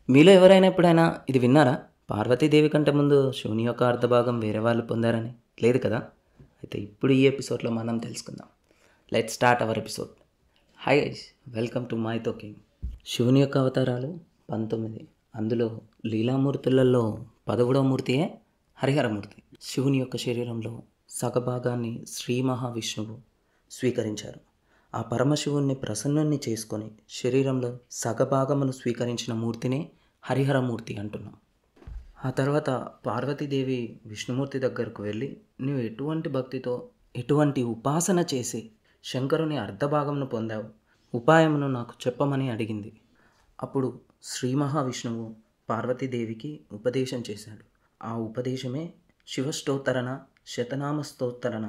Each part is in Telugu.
మీలో ఎవరైనా ఎప్పుడైనా ఇది విన్నారా? పార్వతీదేవి కంటే ముందు శివుని యొక్క అర్ధభాగం వేరే వాళ్ళు పొందారని? లేదు కదా? అయితే ఇప్పుడు ఈ ఎపిసోడ్లో మనం తెలుసుకుందాం. Let's start our episode. Hi guys, welcome to mytho king. శివుని యొక్క అవతారాలు 19. అందులో లీలామూర్తులలో 11వ మూర్తియే హరిహరమూర్తి. శివుని యొక్క శరీరంలో సగభాగాన్ని శ్రీ మహావిష్ణువు స్వీకరించారు. ఆ పరమశివుణ్ణి ప్రసన్నుణ్ణి చేసుకొని శరీరంలో సగభాగమును స్వీకరించిన మూర్తినే హరిహరమూర్తి అంటున్నాం. ఆ తర్వాత పార్వతీదేవి విష్ణుమూర్తి దగ్గరకు వెళ్ళి, నువ్వు ఎటువంటి భక్తితో ఎటువంటి ఉపాసన చేసి శంకరుని అర్ధభాగమును పొందావు, ఉపాయమును నాకు చెప్పమని అడిగింది. అప్పుడు శ్రీ మహావిష్ణువు పార్వతీదేవికి ఉపదేశం చేశాడు. ఆ ఉపదేశమే శివస్తోత్తరణ, శతనామ స్తోత్తరణ.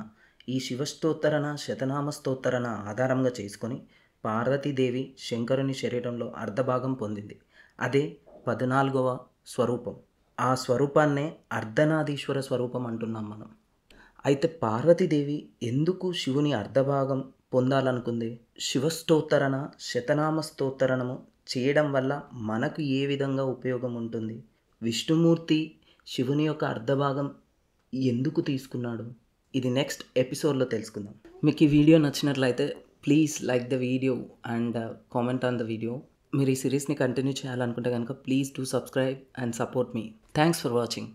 ఈ శివస్తోత్తరణ, శతనామ స్తోత్తరణ ఆధారంగా చేసుకొని పార్వతీదేవి శంకరుని శరీరంలో అర్ధభాగం పొందింది. అదే 14వ స్వరూపం. ఆ స్వరూపాన్నే అర్ధనాదీశ్వర స్వరూపం అంటున్నాం మనం. అయితే పార్వతీదేవి ఎందుకు శివుని అర్ధభాగం పొందాలనుకుంది? శివస్తోత్తరణ, శతనామ స్తోత్తరణము చేయడం వల్ల మనకు ఏ విధంగా ఉపయోగం ఉంటుంది? విష్ణుమూర్తి శివుని యొక్క అర్ధభాగం ఎందుకు తీసుకున్నాడు? ఇది నెక్స్ట్ ఎపిసోడ్లో తెలుసుకుందాం. మీకు ఈ వీడియో నచ్చినట్లయితే please like the video and comment on the video. మీరు ఈ సిరీస్ని కంటిన్యూ చేయాలనుకుంటే కనుక please do subscribe and support me. Thanks for watching.